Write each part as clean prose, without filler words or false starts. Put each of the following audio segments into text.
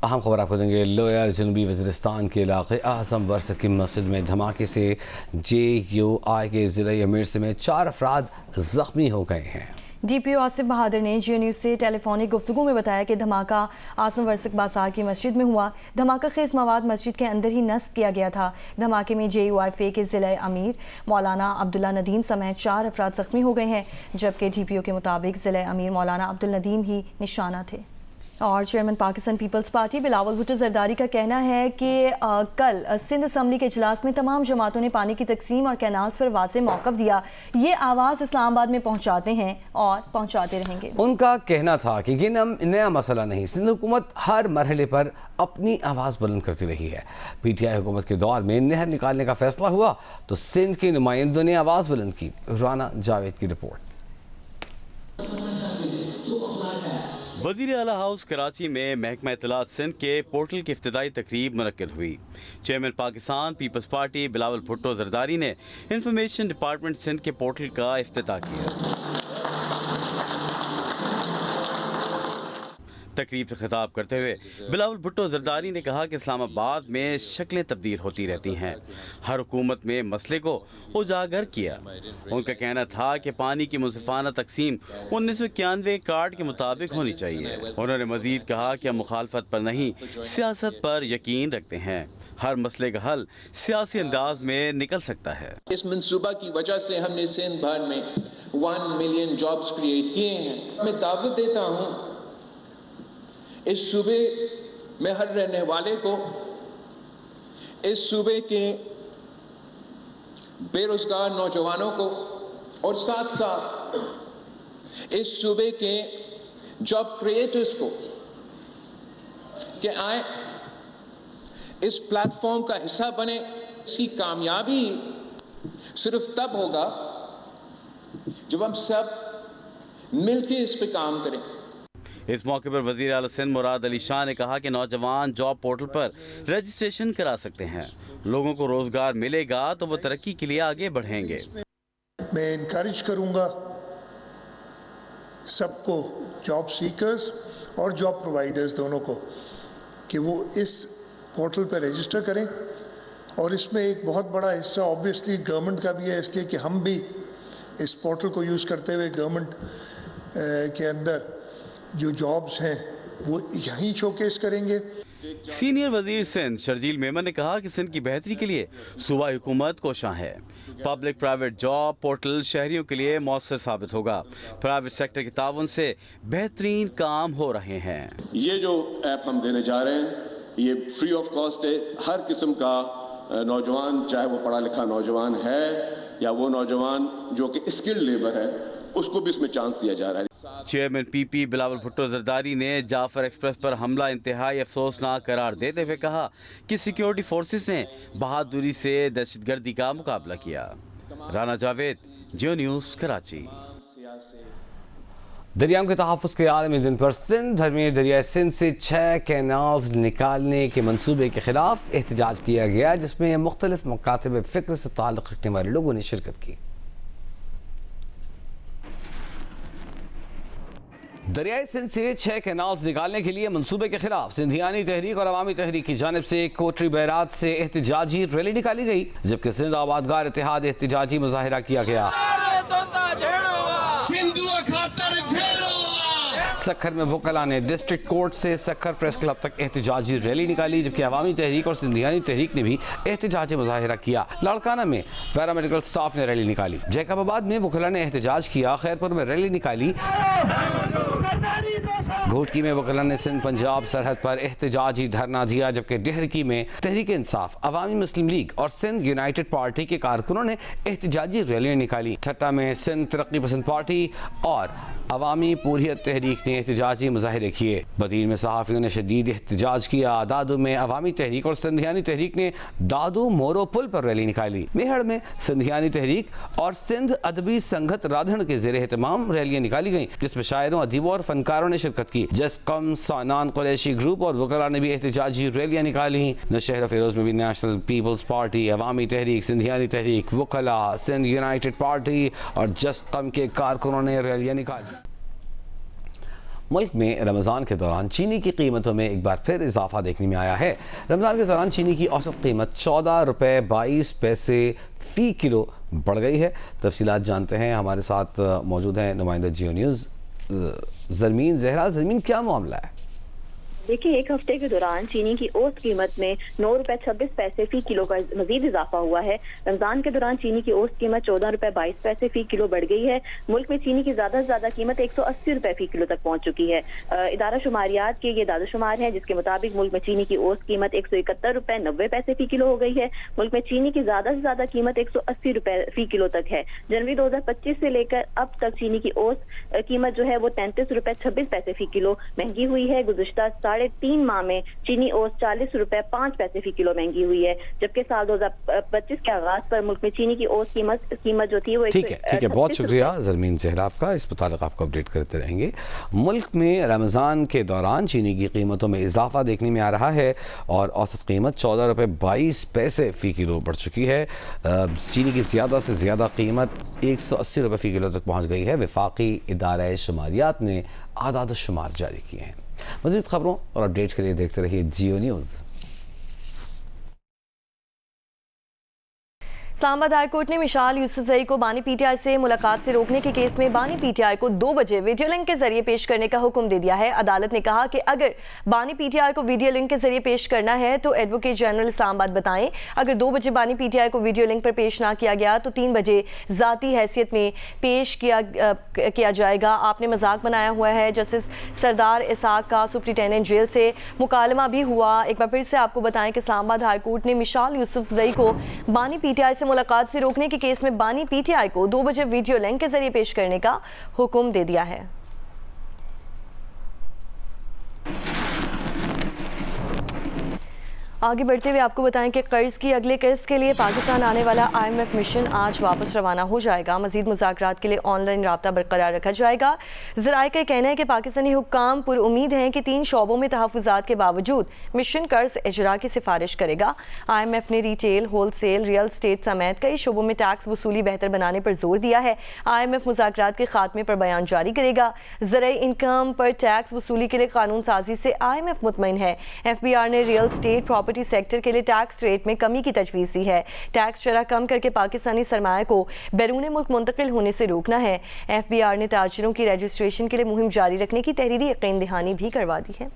अहम खबर आपको देंगे। लोयर जनूबी वज़ीरिस्तान के इलाके आज़म वर्स की मस्जिद में धमाके से JUI के ज़िला अमीर समेत 4 अफराद ज़ख्मी हो गए हैं। DPO आसिफ बहादुर ने GNU न्यूज़ से टेलीफोनिक गुफ्तगू में बताया कि धमाका आज़म वर्सक बाजार की मस्जिद में हुआ। धमाका खेज मवाद मस्जिद के अंदर ही नस्ब किया गया था। धमाके में JUI फे के ज़िला अमीर मौलाना अब्दुल्ला नदीम समेत 4 अफराद ज़ख्मी हो गए हैं, जबकि DPO के मुताबिक ज़िला अमीर मौलाना अब्दुल नदीम ही निशाना थे। और चेयरमैन पाकिस्तान पीपल्स पार्टी बिलावल भुट्टो जरदारी का कहना है कि कल सिंध असम्बली के इजलास में तमाम जमातों ने पानी की तकसीम और कैनाल्स पर वाज़ेह मौक़िफ़ दिया। ये आवाज़ इस्लामाबाद में पहुँचाते हैं और पहुँचाते रहेंगे। उनका कहना था कि ये नया मसला नहीं, सिंध हुकूमत हर मरहले पर अपनी आवाज़ बुलंद करती रही है। PTI हुकूमत के दौर में नहर निकालने का फैसला हुआ तो सिंध के नुमाइंदों ने आवाज़ बुलंद की। राना जावेद की रिपोर्ट। वज़ीर आला हाउस कराची में महकमा इत्तलात सिंध के पोर्टल की इफ्तिताई तकरीब मुनक्किद हुई। चेयरमैन पाकिस्तान पीपल्स पार्टी बिलावल भुट्टो जरदारी ने इंफॉर्मेशन डिपार्टमेंट सिंध के पोर्टल का इफ्तिताह किया। तकरीब से खिताब करते हुए बिलावल भुट्टो जरदारी ने कहा कि इस्लामाबाद में शक्लें तब्दील होती रहती हैं, हर हुकूमत में मसले को उजागर किया। उनका कहना था कि पानी की मुनसिफाना तकसीम 1991 कार्ड के मुताबिक होनी चाहिए। उन्होंने मजीद कहा कि हम मुखालफत पर नहीं, सियासत पर यकीन रखते हैं। हर मसले का हल सियासी अंदाज में निकल सकता है। इस मंसूबा की वजह से हमने सिंध भर में 1 मिलियन जॉब्स क्रिएट किए हैं। मैं दावत देता हूँ इस सूबे में हर रहने वाले को, इस सूबे के बेरोजगार नौजवानों को और साथ साथ इस सूबे के जॉब क्रिएटर्स को कि आए इस प्लेटफॉर्म का हिस्सा बने। इसकी कामयाबी सिर्फ तब होगा जब हम सब मिलकर इस पे काम करें। इस मौके पर वज़ीर आला सिंध मुराद अली शाह ने कहा कि नौजवान जॉब पोर्टल पर रजिस्ट्रेशन करा सकते हैं। लोगों को रोजगार मिलेगा तो वो तरक्की के लिए आगे बढ़ेंगे। मैं इनकरेज करूंगा सबको, जॉब सीकर्स और जॉब प्रोवाइडर्स दोनों को, कि वो इस पोर्टल पर रजिस्टर करें। और इसमें एक बहुत बड़ा हिस्सा ऑब्वियसली गवर्नमेंट का भी है, इसलिए कि हम भी इस पोर्टल को यूज़ करते हुए गवर्नमेंट के अंदर जो जॉब्स हैं वो यहीं शोकेस करेंगे। सीनियर वजीर सिंध शर्जील मेमन ने कहा कि सिंध की बेहतरी के लिए सूबाई हुकूमत कोशां है। पब्लिक प्राइवेट जॉब पोर्टल शहरियों के लिए मौसर साबित होगा। प्राइवेट सेक्टर के ताउन से बेहतरीन काम हो रहे हैं। ये जो ऐप हम देने जा रहे हैं ये फ्री ऑफ कॉस्ट है। हर किस्म का नौजवान, चाहे वो पढ़ा लिखा नौजवान है या वो नौजवान जो कि स्किल्ड लेबर है, उसको भी इसमें चांस दिया जा रहा है। चेयरमैन PP बिलावल भुट्टो जरदारी ने जाफर एक्सप्रेस पर हमला इंतहाई अफसोसनाक करार देते हुए कहा कि सिक्योरिटी फोर्सेस ने बहादुरी से दहशतगर्दी का मुकाबला किया। Rana Javed, GNU news, Karachi. दरियाओं के तहफ़्फ़ुज़ के आलमी दिन पर सिंध भर में दरियाए सिंध से 6 कैनाल्स निकालने के मनसूबे के खिलाफ एहतजाज किया गया, जिसमें मुख्तलिफ मकातब फ़िक्र से ताल्लुक़ रखने वाले लोगों ने शिरकत की। दरियाई सिंध से 6 कैनाल्स निकालने के लिए मंसूबे के खिलाफ सिंधियानी तहरीक और अवामी तहरीक की जानिब से कोटरी बैरात से एहतजाजी रैली निकाली गई, जबकि सिंध आबादगार इत्तेहाद एहतजाजी मुजाहिरा किया गया। सक्खर में वकला ने डिस्ट्रिक्ट कोर्ट से सक्खर प्रेस क्लब तक एहतजाजी रैली निकाली, जबकि अवामी तहरीक और सिंधियानी तहरीक ने भी एहतजाजी मुजाहिरा किया। लाड़काना में पैरामेडिकल स्टाफ ने रैली निकाली। जैकबाबाद में वकला ने एहतजाज किया। खैरपुर में रैली निकाली। घोटकी में वकला ने सिंध पंजाब सरहद पर एहतजाजी धरना दिया, जबकि डेहरकी में तहरीक इंसाफ, अवामी मुस्लिम लीग और सिंध यूनाइटेड पार्टी के कारकुनों ने एहतजाजी रैलियां निकाली। ठट्टा में सिंध तरक्की पसंद पार्टी और अवामी पूरियत तहरीक ने एहतजाजी मुजाहिरे किए। बदीन में सहाफ़ियों ने शदीद एहतजाज किया। दादू में अवामी तहरीक और सिंधियानी तहरीक ने दादू मोरो पुल पर रैली निकाली। मेहड़ में सिंधियानी तहरीक और सिंध अदबी संगत राधन के ज़ेर एहतमाम रैलियां निकाली गईं, जिसमें शायरों, अदीबों और फनकारों ने शिरकत की। जसकम, सानान कुरैशी ग्रुप और वकला ने भी एहतजाजी रैलियां निकाली। नौशहरा फिरोज में भी नेशनल पीपल्स पार्टी, अवामी तहरीक, सिंधियानी तहरीक, वकला, सिंध यूनाइटेड पार्टी और जसकम के कारकुनों ने रैलियां निकाली। मुल्क में रमज़ान के दौरान चीनी की कीमतों में एक बार फिर इजाफा देखने में आया है। रमज़ान के दौरान चीनी की औसत कीमत 14 रुपये 22 पैसे फ़ी किलो बढ़ गई है। तफसीलात जानते हैं, हमारे साथ मौजूद हैं नुमाइंदा जियो न्यूज़ ज़रमीन ज़हरा। ज़रमीन, क्या मामला है? देखिए, एक हफ्ते के दौरान चीनी की औसत कीमत में 9 रुपए 26 पैसे फी किलो का मजीद इजाफा हुआ है। रमजान के दौरान चीनी की औसत कीमत 14 रुपए 22 पैसे फी किलो बढ़ गई है। मुल्क में चीनी की ज्यादा से ज्यादा कीमत 180 रुपए फी किलो तक पहुंच चुकी है। इदारा शुमारियात के ये दादोशुमार है, जिसके मुताबिक मुल्क में चीनी की औसत कीमत 171 रुपए 90 पैसे फी किलो हो गई है। मुल्क में चीनी की ज्यादा से ज्यादा कीमत 180 रुपए फी किलो तक है। जनवरी 2025 से लेकर अब तक चीनी की औसत कीमत जो है वो 33 रुपए 26 पैसे फी किलो महंगी हुई है। गुज़िश्ता 3.5 माह में चीनी औसत 40 रुपए 5 पैसे फी किलो महंगी हुई है, जबकि साल 2025 के आगाज पर मुल्क में चीनी की औसत कीमत जो थी वो ठीक है, बहुत शुक्रिया ज़रमीन ज़हरा आपका। इस मुताबिक आपको अपडेट करते रहेंगे। मुल्क में रमज़ान के दौरान चीनी की कीमतों में इजाफा देखने में आ रहा है और औसत कीमत 14 रुपये 22 पैसे फ़ी किलो बढ़ चुकी है। चीनी की ज़्यादा से ज़्यादा कीमत 180 रुपये फ़ी किलो तक पहुँच गई है। वफाकी इदारा शुमारियात ने आदाद शुमार जारी किए हैं। मज़ीद खबरों और अपडेट्स के लिए देखते रहिए जियो न्यूज़। इस्लामाबाद हाई कोर्ट ने मिशाल यूसुफजई को बानी पीटीआई से मुलाकात से रोकने के केस में बानी पीटीआई को 2 बजे वीडियो लिंक के जरिए पेश करने का हुक्म दे दिया है। अदालत ने कहा कि अगर बानी पीटीआई को वीडियो लिंक के जरिए पेश करना है तो एडवोकेट जनरल इस्लामाबाद बताएं। अगर 2 बजे बानी पीटीआई को वीडियो लिंक पर पेश ना किया गया तो 3 बजे ज़ाती हैसियत में पेश किया जाएगा। आपने मजाक बनाया हुआ है। जस्टिस सरदार इसाक का सुप्रिंटेंडेंट जेल से मुकालमा भी हुआ। एक बार फिर से आपको बताएं कि इस्लामाबाद हाई कोर्ट ने मिशाल यूसुफजई को बानी पीटीआई से मुलाकात से रोकने के केस में बानी पीटीआई को 2 बजे वीडियो लिंक के जरिए पेश करने का हुक्म दे दिया है। आगे बढ़ते हुए आपको बताएं कि कर्ज की अगले किस्त के लिए पाकिस्तान आने वाला IMF मिशन आज वापस रवाना हो जाएगा। मजीद मुज़ाकरात के लिए ऑनलाइन राब्ता बरकरार रखा जाएगा। ज़राए का कहना है कि पाकिस्तानी हुक्काम पुरुम्मीद हैं कि 3 शोबों में तहफ़्फ़ुज़ात के बावजूद मिशन कर्ज इजरा की सिफारिश करेगा। IMF ने रिटेल, होलसेल, रियल स्टेट समेत कई शोबों में टैक्स वसूली बेहतर बनाने पर जोर दिया है। IMF मुज़ाकरात के खात्मे पर बयान जारी करेगा। ज़राई इनकम पर टैक्स वसूली के लिए कानून साजी से IMF मुतमईन है। FBR ने रियल स्टेट प्रॉपर्टी सेक्टर के लिए टैक्स रेट में कमी की तजवीज़ दी है। टैक्स शरह कम करके पाकिस्तानी सरमाया को बैरून मुल्क मुंतकिल होने से रोकना है। FBR ने ताजिरों की रजिस्ट्रेशन के लिए मुहिम जारी रखने की तहरीरी यकीन दहानी भी करवा दी है।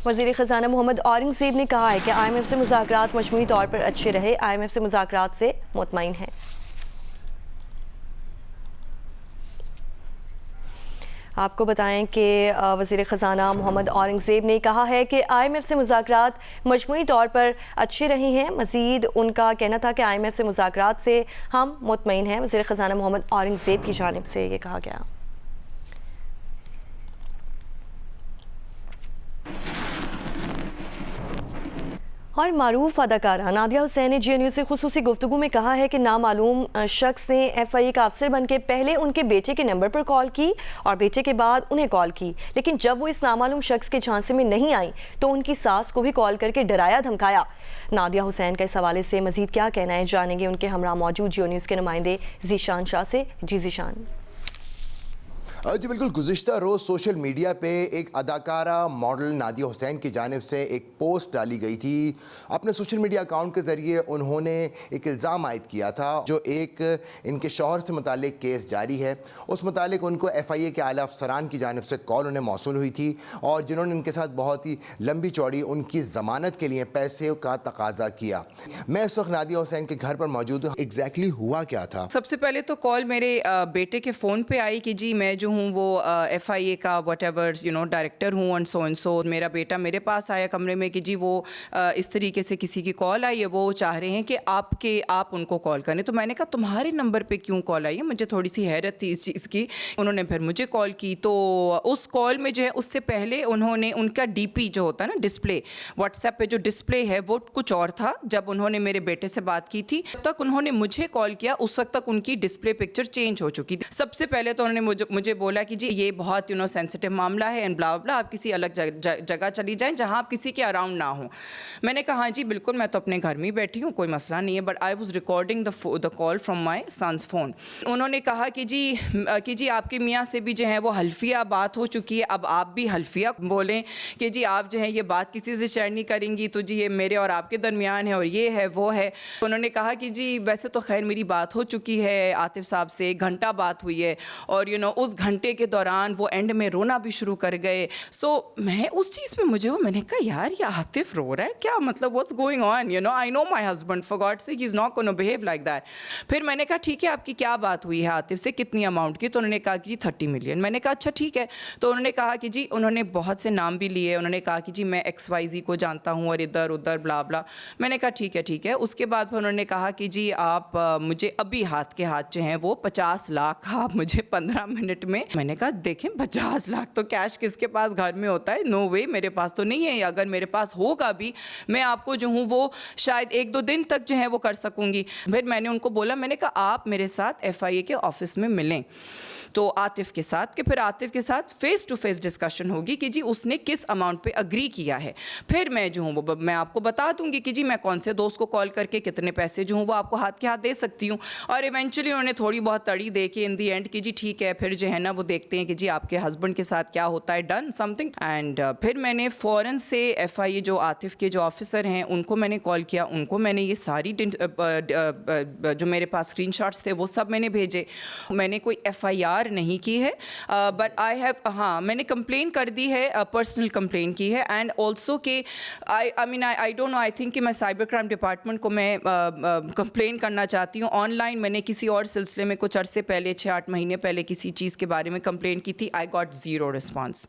वज़ीर ख़ज़ाना मोहम्मद औरंगज़ेब ने कहा है कि IMF से मुज़ाकरात मजमूई तौर पर अच्छे रहे। IMF से मुज़ाकरात से मुतमईन है। आपको बताएं कि वज़ीर ख़ज़ाना मोहम्मद औरंगज़ेब ने कहा है कि IMF से मुज़ाकरात मजमूई तौर पर अच्छे रहे हैं। मज़ीद उनका कहना था कि IMF से मुज़ाकरात से हम मुतमईन हैं। वज़ीर ख़ज़ाना मोहम्मद औरंगज़ेब की जानिब से ये कहा गया। और मारूफ अदाकारा नादिया हुसैन ने जियो न्यूज़ से खुसूसी गुफ्तगू में कहा है कि नामालूम शख्स ने FIA का अफसर बनकर पहले उनके बेटे के नंबर पर कॉल की और बेटे के बाद उन्हें कॉल की, लेकिन जब वो इस नामालूम शख्स के झांसे में नहीं आई तो उनकी सास को भी कॉल करके डराया धमकाया। नादिया हुसैन का इस हवाले से मजीद क्या कहना है जानेंगे उनके हमरा मौजूद जियो न्यूज़ के नुमाइंदे जीशान शाह से। जी जीशान। जी बिल्कुल, गुज़िश्ता रोज़ सोशल मीडिया पे एक अदाकारा मॉडल नादिया हुसैन की जानिब से एक पोस्ट डाली गई थी। अपने सोशल मीडिया अकाउंट के ज़रिए उन्होंने एक इल्ज़ाम आयद किया था जो एक इनके शौहर से मुतालिक केस जारी है। उस मुतालिक उनको FIA के आला अफसरान की जानिब से कॉल उन्हें मौसूल हुई थी और जिन्होंने उनके साथ बहुत ही लंबी चौड़ी उनकी ज़मानत के लिए पैसे का तकाजा किया। मैं इस वक्त नादिया हुसैन के घर पर मौजूद हूँ। एग्जैक्टली हुआ क्या था? सबसे पहले तो कॉल मेरे बेटे के फ़ोन पे आई कि जी मैं जो हूँ वो FIA का व्हाटएवर डायरेक्टर हूँ एंड सो मेरा बेटा मेरे पास आया कमरे में कि जी वो इस तरीके से किसी की कॉल आई है, वो चाह रहे हैं कि आप उनको कॉल करें। तो मैंने कहा तुम्हारे नंबर पे क्यों कॉल आई है? मुझे थोड़ी सी हैरत थी इस चीज़ की। उन्होंने फिर मुझे कॉल की तो उस कॉल में जो है उससे पहले उन्होंने उनका DP जो होता है ना डिस्प्ले, व्हाट्सएप पे जो डिस्प्ले है वो कुछ और था। जब उन्होंने मेरे बेटे से बात की थी तब उन्होंने मुझे कॉल किया, उस वक्त तक उनकी डिस्प्ले पिक्चर चेंज हो चुकी थी। सबसे पहले तो उन्होंने मुझे बोला कि जी ये बहुत सेंसिटिव मामला है एंड ब्ला ब्ला, आप किसी अलग जगह चली जाएं जहां आप किसी के अराउंड ना हो। मैंने कहा हाँ जी बिल्कुल, मैं तो अपने घर में ही बैठी हूँ, कोई मसला नहीं है, but I was recording the call from my son's phone. उन्होंने कहा कि जी आपके मियाँ से भी जो है वो हल्फिया बात हो चुकी है, अब आप भी हल्फिया बोलें कि जी आप जो है ये बात किसी से शेयर नहीं करेंगी, तो जी ये मेरे और आपके दरमियान है और ये है वो है। उन्होंने कहा कि जी वैसे तो खैर मेरी बात हो चुकी है आतिफ साहब से, 1 घंटा बात हुई है और उस घंटे के दौरान वो एंड में रोना भी शुरू कर गए। सो मैं उस चीज़ पे मैंने कहा यार ये आतिफ रो रहा है क्या, मतलब what's going on, I know my husband, for God sake he is not gonna behave like that. फिर मैंने कहा ठीक है आपकी क्या बात हुई है आतिफ से, कितनी अमाउंट की? तो उन्होंने कहा कि 30 मिलियन। मैंने कहा अच्छा ठीक है। तो उन्होंने कहा कि जी, उन्होंने बहुत से नाम भी लिए, उन्होंने कहा कि जी मैं XYZ को जानता हूँ और इधर उधर ब्ला ब्ला। मैंने कहा ठीक है। उसके बाद फिर उन्होंने कहा कि जी आप मुझे अभी हाथ के हाथ जो हैं वो 50 लाख आप मुझे 15 मिनट में। मैंने कहा देखें 50 लाख तो कैश किसके पास घर में होता है, नो वे, मेरे पास तो नहीं है, अगर मेरे पास होगा भी मैं आपको जो हूँ वो शायद 1-2 दिन तक जो है वो कर सकूँगी। फिर मैंने उनको बोला, मैंने कहा आप मेरे साथ FIA के ऑफिस में मिलें, तो आतिफ के साथ, कि फिर आतिफ के साथ फेस टू फेस डिस्कशन होगी कि जी उसने किस अमाउंट पे अग्री किया है। फिर मैं जो हूँ वो मैं आपको बता दूंगी कि जी मैं कौन से दोस्त को कॉल करके कितने पैसे जो हूँ वो आपको हाथ के हाथ दे सकती हूँ। और इवेंचुअली उन्होंने थोड़ी बहुत तड़ी दे के इन दी एंड कि जी ठीक है, फिर जो है ना वो देखते हैं कि जी आपके हस्बैंड के साथ क्या होता है, डन समथिंग। एंड फिर मैंने फ़ौरन से FIA जो आतिफ के जो ऑफिसर हैं उनको मैंने कॉल किया, उनको मैंने ये सारी जो मेरे पास स्क्रीनशॉट्स थे वो सब मैंने भेजे। मैंने कोई FIR नहीं की है, बट आई हैव, हाँ मैंने कंप्लेन कर दी है, पर्सनल कंप्लेन की है। एंड ऑल्सो कि I don't know, I think कि मैं साइबर क्राइम डिपार्टमेंट को मैं कंप्लेन करना चाहती हूँ। ऑनलाइन मैंने किसी और सिलसिले में कुछ अरसे पहले 6-8 महीने पहले किसी चीज़ के बारे में कंप्लेन की थी, आई गॉट 0 रिस्पॉन्स।